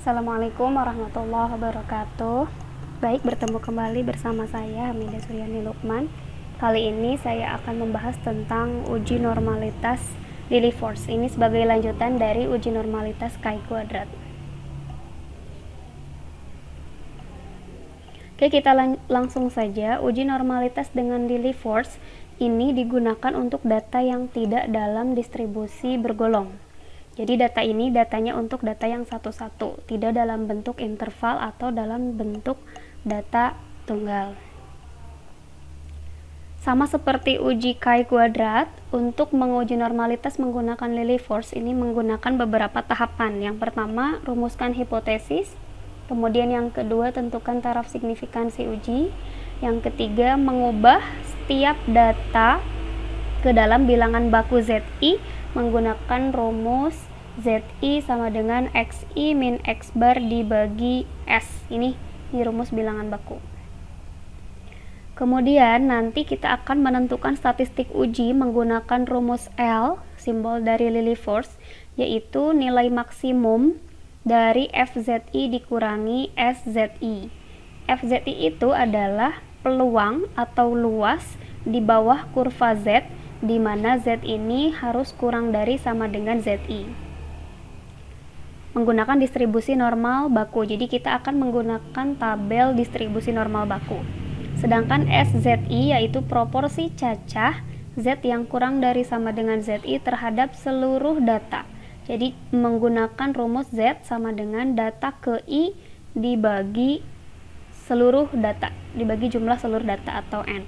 Assalamualaikum warahmatullahi wabarakatuh. Baik, bertemu kembali bersama saya Hamidah Suryani Lukman. Kali ini saya akan membahas tentang uji normalitas Lillie Force. Ini sebagai lanjutan dari uji normalitas Chi kuadrat. Oke, kita langsung saja. Uji normalitas dengan Lillie Force ini digunakan untuk data yang tidak dalam distribusi bergolong. Jadi datanya untuk data yang satu-satu, tidak dalam bentuk interval atau dalam bentuk data tunggal. Sama seperti uji Chi kuadrat, untuk menguji normalitas menggunakan Lillie Force ini menggunakan beberapa tahapan. Yang pertama, rumuskan hipotesis. Kemudian yang kedua, tentukan taraf signifikansi uji. Yang ketiga, mengubah setiap data ke dalam bilangan baku ZI menggunakan rumus ZI sama dengan XI min X bar dibagi S. Ini rumus bilangan baku. Kemudian nanti kita akan menentukan statistik uji menggunakan rumus L, simbol dari Lillie Force, yaitu nilai maksimum dari FZI dikurangi SZI. FZI itu adalah peluang atau luas di bawah kurva Z, di mana Z ini harus kurang dari sama dengan ZI. Menggunakan distribusi normal baku, jadi kita akan menggunakan tabel distribusi normal baku. Sedangkan SZI yaitu proporsi cacah Z yang kurang dari sama dengan ZI terhadap seluruh data. Jadi menggunakan rumus Z sama dengan data ke I dibagi seluruh data, dibagi jumlah seluruh data atau N.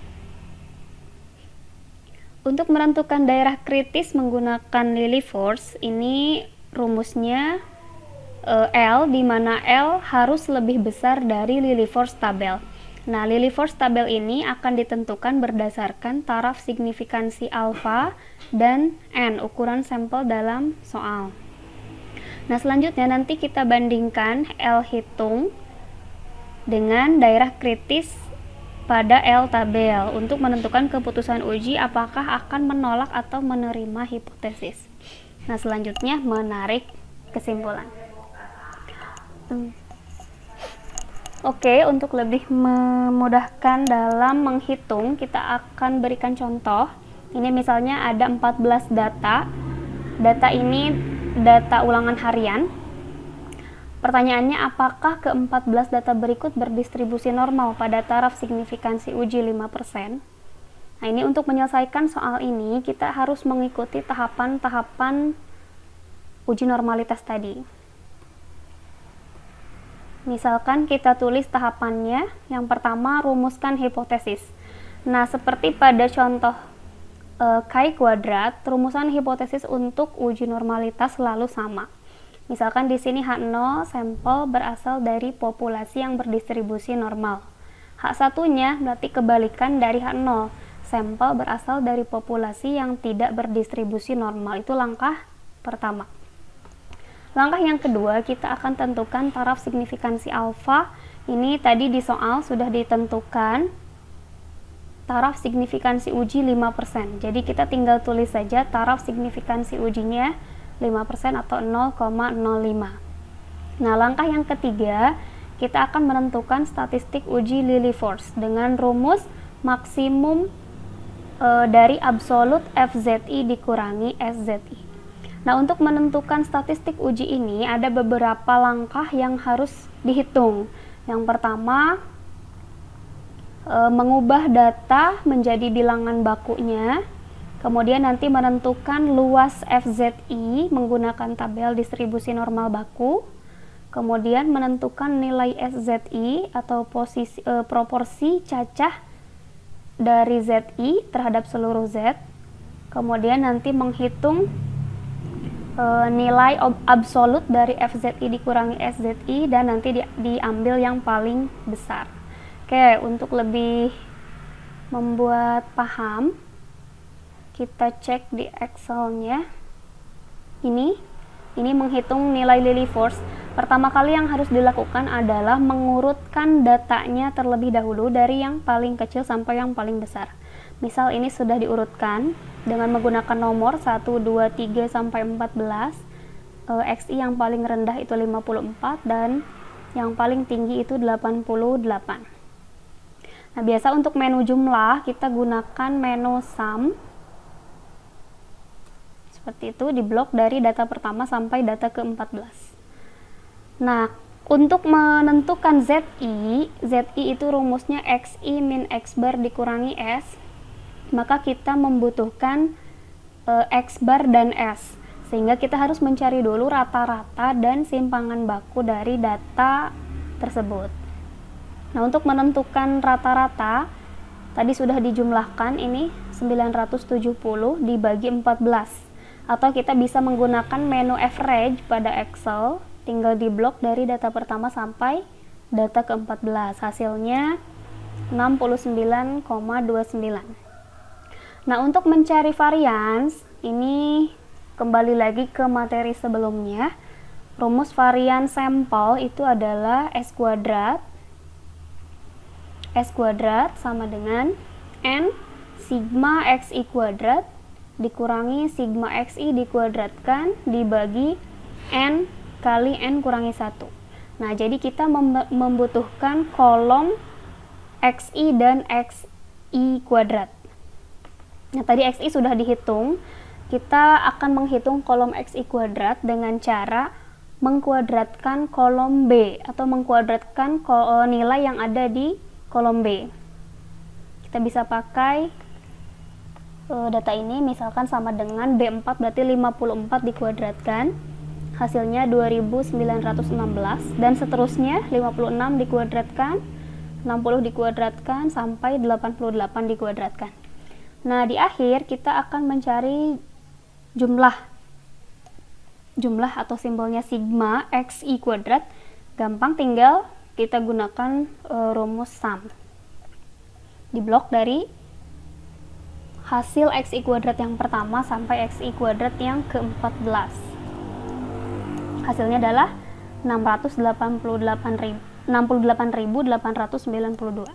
Untuk menentukan daerah kritis menggunakan Lillie Force, ini rumusnya L, di mana L harus lebih besar dari Lillie Force tabel. Nah, Lillie Force tabel ini akan ditentukan berdasarkan taraf signifikansi alfa dan N, ukuran sampel dalam soal. Nah, selanjutnya nanti kita bandingkan L hitung dengan daerah kritis pada L tabel untuk menentukan keputusan uji apakah akan menolak atau menerima hipotesis. Nah, selanjutnya menarik kesimpulan. Oke, untuk lebih memudahkan dalam menghitung, kita akan berikan contoh. Ini misalnya ada 14 data. Data ini data ulangan harian. Pertanyaannya, apakah ke-14 data berikut berdistribusi normal pada taraf signifikansi uji 5%? Nah, ini untuk menyelesaikan soal ini, kita harus mengikuti tahapan-tahapan uji normalitas tadi. Misalkan kita tulis tahapannya, yang pertama rumuskan hipotesis. Nah, seperti pada contoh Chi kuadrat, rumusan hipotesis untuk uji normalitas selalu sama. Misalkan di sini H0 sampel berasal dari populasi yang berdistribusi normal. H1-nya berarti kebalikan dari H0, sampel berasal dari populasi yang tidak berdistribusi normal. Itu langkah pertama. Langkah yang kedua, kita akan tentukan taraf signifikansi alfa. Ini tadi di soal sudah ditentukan taraf signifikansi uji 5%. Jadi kita tinggal tulis saja taraf signifikansi ujinya 5% atau 0,05. Nah, langkah yang ketiga, kita akan menentukan statistik uji Lillie Force dengan rumus maksimum dari absolut FZI dikurangi SZI. Nah, untuk menentukan statistik uji ini ada beberapa langkah yang harus dihitung. Yang pertama, mengubah data menjadi bilangan bakunya. Kemudian nanti menentukan luas FZI menggunakan tabel distribusi normal baku. Kemudian menentukan nilai SZI atau proporsi cacah dari ZI terhadap seluruh Z. Kemudian nanti menghitung nilai absolut dari FZI dikurangi SZI dan nanti diambil yang paling besar. Oke, untuk lebih membuat paham, kita cek di Excel-nya. Ini menghitung nilai Lillie Force. Pertama kali yang harus dilakukan adalah mengurutkan datanya terlebih dahulu dari yang paling kecil sampai yang paling besar. Misal ini sudah diurutkan dengan menggunakan nomor 1, 2, 3 sampai 14. XI yang paling rendah itu 54 dan yang paling tinggi itu 88. Nah, biasa untuk menu jumlah kita gunakan menu sum. Seperti itu, di blok dari data pertama sampai data ke-14. Nah, untuk menentukan ZI itu rumusnya XI min X bar dikurangi S, maka kita membutuhkan X bar dan S, sehingga kita harus mencari dulu rata-rata dan simpangan baku dari data tersebut. Nah, untuk menentukan rata-rata tadi sudah dijumlahkan, ini 970 dibagi 14, atau kita bisa menggunakan menu average pada Excel, tinggal di blok dari data pertama sampai data ke-14, hasilnya 69,29. Nah, untuk mencari varians, ini kembali lagi ke materi sebelumnya. Rumus varian sampel itu adalah S kuadrat sama dengan N sigma XI kuadrat dikurangi sigma XI dikuadratkan dibagi N kali N kurangi 1. Nah, jadi kita membutuhkan kolom XI dan XI kuadrat. Nah, tadi XI sudah dihitung. Kita akan menghitung kolom XI kuadrat dengan cara mengkuadratkan kolom B atau mengkuadratkan nilai yang ada di kolom B. Kita bisa pakai data ini, misalkan sama dengan B4 berarti 54 dikuadratkan, hasilnya 2916, dan seterusnya 56 dikuadratkan, 60 dikuadratkan, sampai 88 dikuadratkan. Nah, di akhir kita akan mencari jumlah atau simbolnya sigma XI kuadrat. Gampang, tinggal kita gunakan rumus sum di blok dari hasil XI kuadrat yang pertama sampai XI kuadrat yang ke-14. Hasilnya adalah 68.892.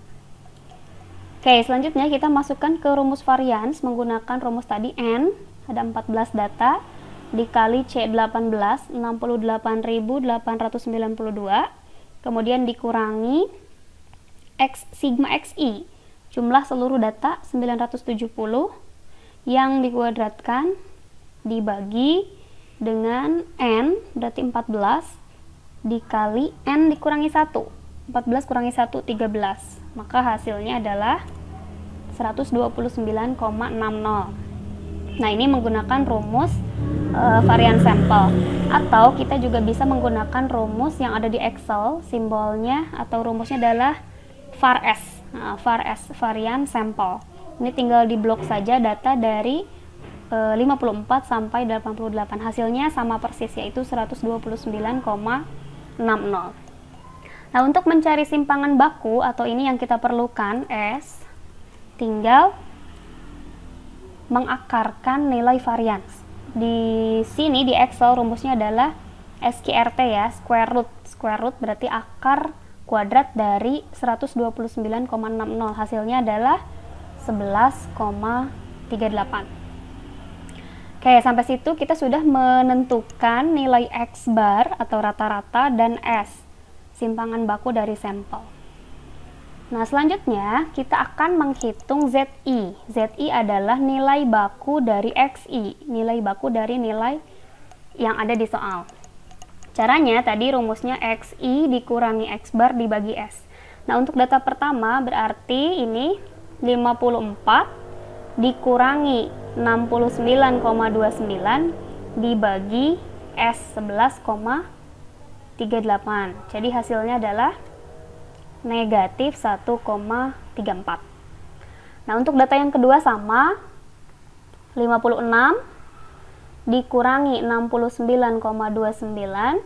Oke, selanjutnya kita masukkan ke rumus varians menggunakan rumus tadi N, ada 14 data, dikali C18, 68.892, kemudian dikurangi X sigma XI, jumlah seluruh data 970, yang dikuadratkan dibagi dengan N, berarti 14, dikali N dikurangi 1, 14 kurangi 1, 13, maka hasilnya adalah 129,60. Nah, ini menggunakan rumus varian sampel, atau kita juga bisa menggunakan rumus yang ada di Excel, simbolnya atau rumusnya adalah VARS. Nah, VARS varian sampel. Ini tinggal di blok saja data dari 54 sampai 88. Hasilnya sama persis, yaitu 129,60. Nah, untuk mencari simpangan baku atau ini yang kita perlukan S, tinggal mengakarkan nilai varians. Di sini di Excel rumusnya adalah SQRT ya, square root berarti akar kuadrat dari 129,60. Hasilnya adalah 11,38. Oke, sampai situ kita sudah menentukan nilai X bar atau rata-rata dan S, simpangan baku dari sampel. Nah, selanjutnya kita akan menghitung ZI. ZI adalah nilai baku dari XI, nilai baku dari nilai yang ada di soal. Caranya tadi rumusnya XI dikurangi X bar dibagi S. Nah, untuk data pertama berarti ini 54 dikurangi 69,29 dibagi S 11,38. Jadi hasilnya adalah negatif 1,34. Nah, untuk data yang kedua sama, 56 dikurangi 69,29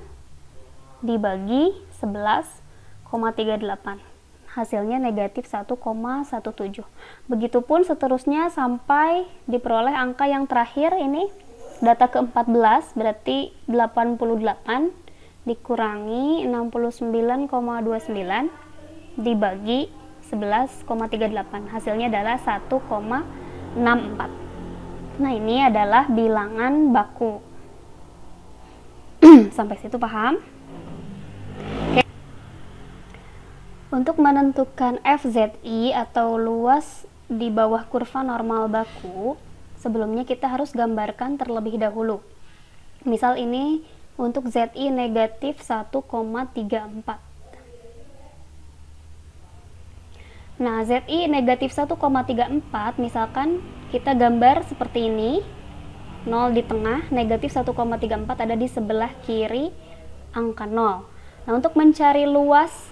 dibagi 11,38. Hasilnya negatif 1,17. Begitupun seterusnya sampai diperoleh angka yang terakhir, ini data ke-14 berarti 88 dikurangi 69,29 dibagi 11,38. Hasilnya adalah 1,64. Nah, ini adalah bilangan baku. Sampai situ paham? Oke. Untuk menentukan FZI atau luas di bawah kurva normal baku, sebelumnya kita harus gambarkan terlebih dahulu. Misal ini untuk ZI negatif 1,34. Nah, ZI negatif 1,34 misalkan kita gambar seperti ini, 0 di tengah, negatif 1,34 ada di sebelah kiri angka 0. Nah, untuk mencari luas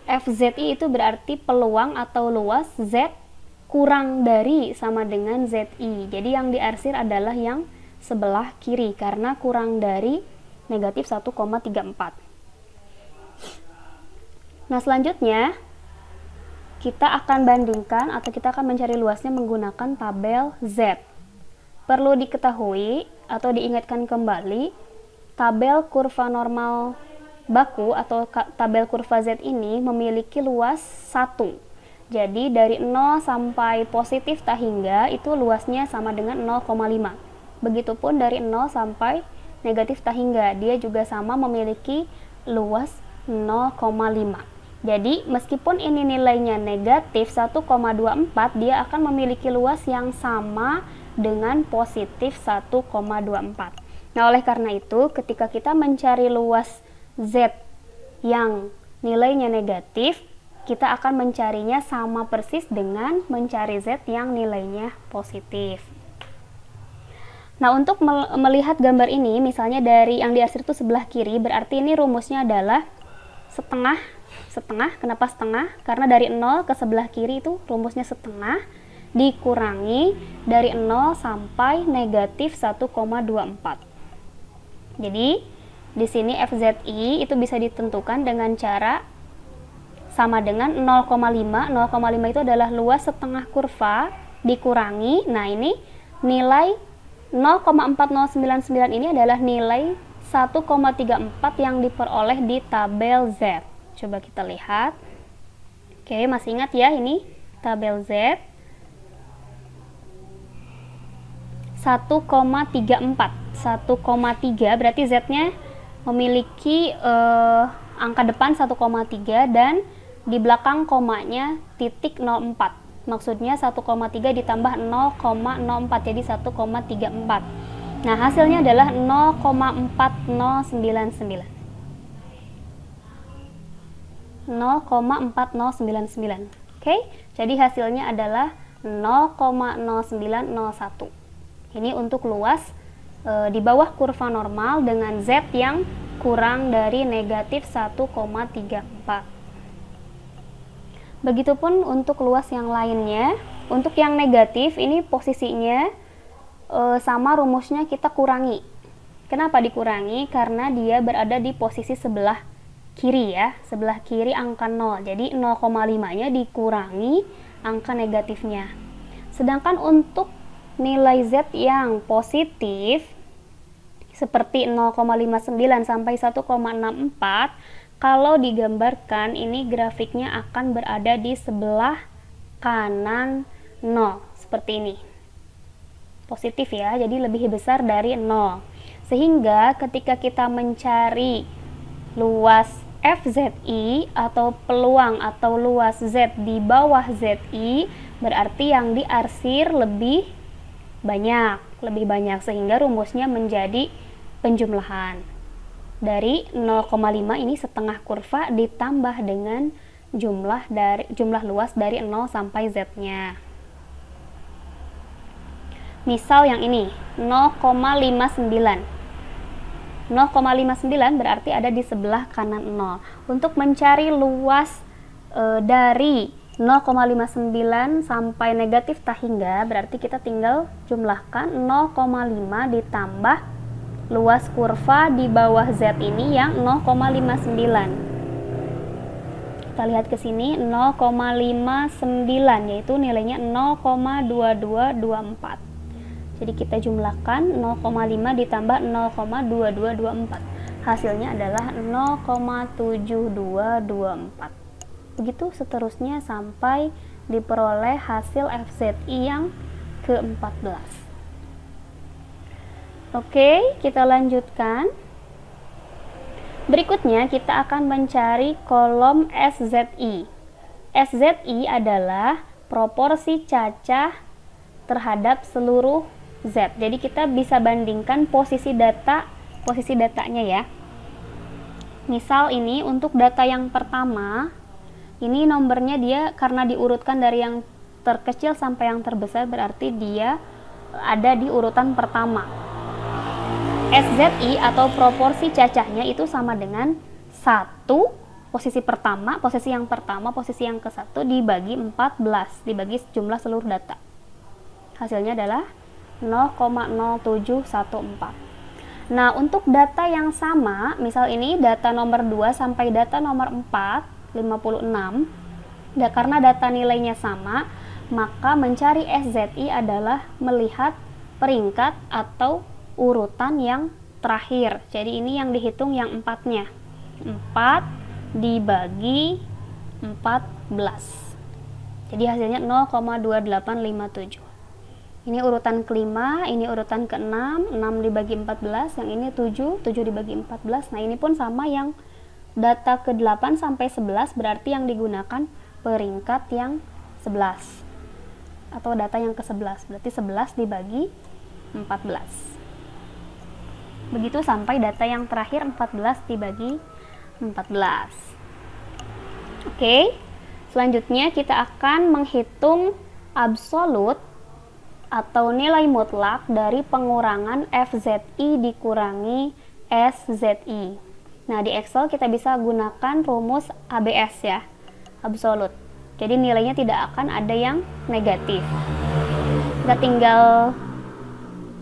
FZI itu berarti peluang atau luas Z kurang dari sama dengan ZI. Jadi yang diarsir adalah yang sebelah kiri karena kurang dari negatif 1,34. Nah, selanjutnya kita akan bandingkan atau kita akan mencari luasnya menggunakan tabel Z. Perlu diketahui atau diingatkan kembali, tabel kurva normal baku atau tabel kurva Z ini memiliki luas 1. Jadi dari 0 sampai positif tak hingga itu luasnya sama dengan 0,5. Begitupun dari 0 sampai negatif tak hingga, dia juga sama memiliki luas 0,5. Jadi meskipun ini nilainya negatif 1,24, dia akan memiliki luas yang sama dengan positif 1,24. Nah, oleh karena itu ketika kita mencari luas Z yang nilainya negatif, kita akan mencarinya sama persis dengan mencari Z yang nilainya positif. Nah, untuk melihat gambar ini, misalnya dari yang diarsir itu sebelah kiri, berarti ini rumusnya adalah setengah. Kenapa setengah? Karena dari 0 ke sebelah kiri itu rumusnya setengah dikurangi dari 0 sampai negatif 1,24. Jadi di sini FZI itu bisa ditentukan dengan cara sama dengan 0,5. 0,5 itu adalah luas setengah kurva dikurangi. Nah, ini nilai 0,4099 ini adalah nilai 1,34 yang diperoleh di tabel Z. Coba kita lihat. Oke, masih ingat ya ini tabel Z. 1,34. 1,3 berarti Z-nya memiliki angka depan 1,3 dan di belakang komanya titik 04. Maksudnya 1,3 ditambah 0,04 jadi 1,34. Nah, hasilnya adalah 0,4099. 0,4099. Oke, jadi hasilnya adalah 0,0901. Ini untuk luas di bawah kurva normal dengan Z yang kurang dari negatif 1,34. Begitupun untuk luas yang lainnya. Untuk yang negatif ini posisinya sama rumusnya kita kurangi. Kenapa dikurangi? Karena dia berada di posisi sebelah kiri ya, sebelah kiri angka 0. Jadi 0,5-nya dikurangi angka negatifnya. Sedangkan untuk nilai Z yang positif seperti 0,59 sampai 1,64, kalau digambarkan ini grafiknya akan berada di sebelah kanan 0 seperti ini. Positif ya, jadi lebih besar dari 0. Sehingga ketika kita mencari luas FZI atau peluang atau luas Z di bawah ZI, berarti yang diarsir lebih banyak sehingga rumusnya menjadi penjumlahan. Dari 0,5 ini setengah kurva ditambah dengan jumlah luas dari 0 sampai Z-nya. Misal yang ini 0,59. 0,59 berarti ada di sebelah kanan 0. Untuk mencari luas dari 0,59 sampai negatif tak hingga, berarti kita tinggal jumlahkan 0,5 ditambah luas kurva di bawah Z ini yang 0,59. Kita lihat ke sini 0,59 yaitu nilainya 0,2224. Jadi kita jumlahkan 0,5 ditambah 0,2224. Hasilnya adalah 0,7224. Begitu seterusnya sampai diperoleh hasil FZI yang ke-14. Oke, kita lanjutkan. Berikutnya kita akan mencari kolom SZI. SZI adalah proporsi cacah terhadap seluruh Z. Jadi kita bisa bandingkan posisi datanya ya. Misal ini untuk data yang pertama, ini nomornya dia karena diurutkan dari yang terkecil sampai yang terbesar, berarti dia ada di urutan pertama. SZI atau proporsi cacahnya itu sama dengan 1, posisi yang pertama, posisi yang ke-1 dibagi 14, dibagi jumlah seluruh data. Hasilnya adalah 0,0714. Nah, untuk data yang sama, misal ini data nomor 2 sampai data nomor 4, 56, karena data nilainya sama, maka mencari SZI adalah melihat peringkat atau urutan yang terakhir. Jadi ini yang dihitung yang 4-nya. 4 dibagi 14. Jadi hasilnya 0,2857. Ini urutan kelima, ini urutan ke-6, 6 dibagi 14, yang ini 7, 7 dibagi 14. Nah, ini pun sama, yang data ke-8 sampai 11 berarti yang digunakan peringkat yang 11. Atau data yang ke-11, berarti 11 dibagi 14. Begitu sampai data yang terakhir 14 dibagi 14. Oke, selanjutnya kita akan menghitung absolut atau nilai mutlak dari pengurangan FZI dikurangi SZI. Nah, di Excel kita bisa gunakan rumus ABS ya, absolut. Jadi nilainya tidak akan ada yang negatif. Kita tinggal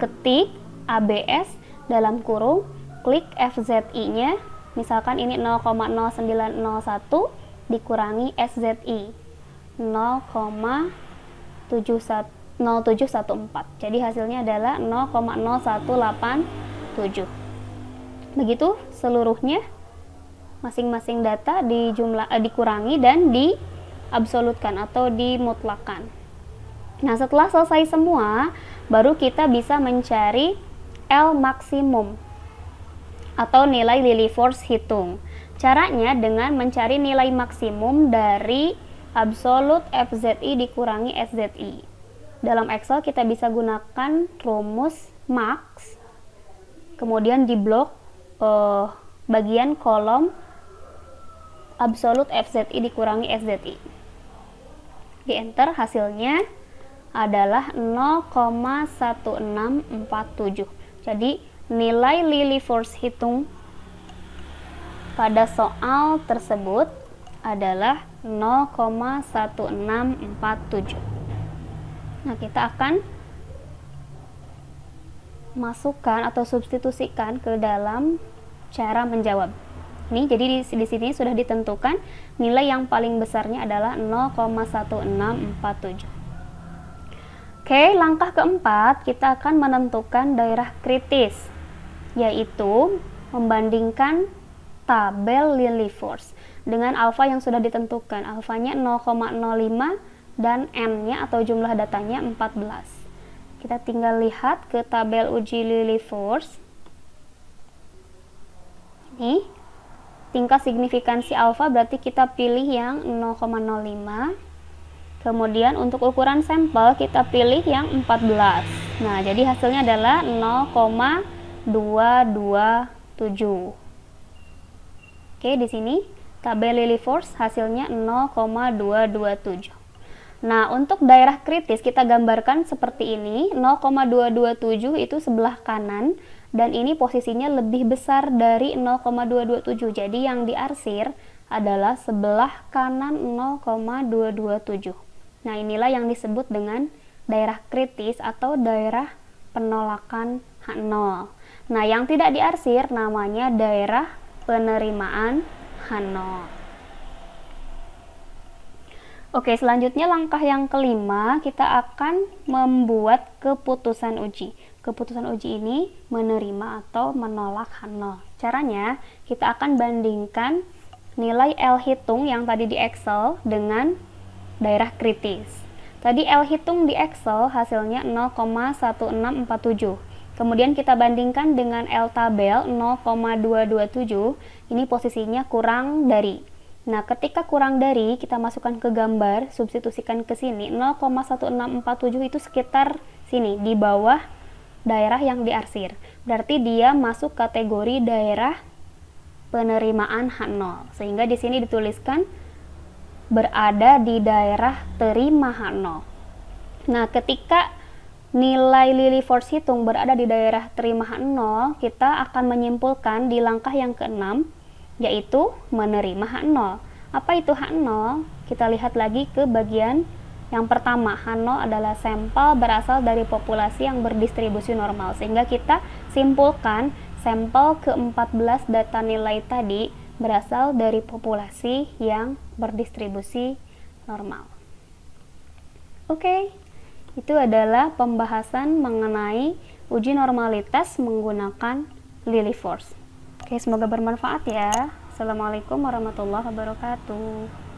ketik ABS dalam kurung, klik FZI-nya, misalkan ini 0,0901 dikurangi SZI 0,0714. Jadi hasilnya adalah 0,0187. Begitu seluruhnya, masing-masing data dikurangi dan diabsolutkan atau dimutlakan. Nah, setelah selesai semua, baru kita bisa mencari L maksimum atau nilai Lillie force hitung. Caranya dengan mencari nilai maksimum dari absolut FZI dikurangi SZI. Dalam Excel kita bisa gunakan rumus max, kemudian di blok bagian kolom absolut FZI dikurangi SZI. Di enter, hasilnya adalah 0,1647. Jadi nilai Lillie force hitung pada soal tersebut adalah 0,1647. Nah, kita akan masukkan atau substitusikan ke dalam cara menjawab. Ini jadi di sini sudah ditentukan nilai yang paling besarnya adalah 0,1647. Oke, langkah keempat kita akan menentukan daerah kritis, yaitu membandingkan tabel Lillie force dengan alfa yang sudah ditentukan. Alfanya 0,05 dan n-nya atau jumlah datanya 14. Kita tinggal lihat ke tabel uji Lillie force. Ini tingkat signifikansi alfa, berarti kita pilih yang 0,05. Kemudian untuk ukuran sampel kita pilih yang 14. Nah, jadi hasilnya adalah 0,227. Oke, di sini tabel Lillie force hasilnya 0,227. Nah, untuk daerah kritis kita gambarkan seperti ini. 0,227 itu sebelah kanan dan ini posisinya lebih besar dari 0,227. Jadi yang diarsir adalah sebelah kanan 0,227. Nah, inilah yang disebut dengan daerah kritis atau daerah penolakan H0. Nah, yang tidak diarsir namanya daerah penerimaan H0. Oke, selanjutnya langkah yang kelima, kita akan membuat keputusan uji. Keputusan uji ini menerima atau menolak H0. Caranya, kita akan bandingkan nilai L hitung yang tadi di Excel dengan daerah kritis. Tadi L hitung di Excel hasilnya 0,1647. Kemudian kita bandingkan dengan L tabel 0,227, ini posisinya kurang dari. Nah, ketika kurang dari, kita masukkan ke gambar, substitusikan ke sini, 0,1647 itu sekitar sini, di bawah daerah yang diarsir. Berarti dia masuk kategori daerah penerimaan H0. Sehingga di sini dituliskan berada di daerah terima H0. Nah, ketika nilai Lillie Force hitung berada di daerah terima H0, kita akan menyimpulkan di langkah yang ke-6, yaitu menerima H0. Apa itu H0? Kita lihat lagi ke bagian yang pertama. H0 adalah sampel berasal dari populasi yang berdistribusi normal, sehingga kita simpulkan sampel ke-14 data nilai tadi berasal dari populasi yang berdistribusi normal. Oke. Itu adalah pembahasan mengenai uji normalitas menggunakan Lillie Force. Oke, semoga bermanfaat ya. Assalamualaikum warahmatullahi wabarakatuh.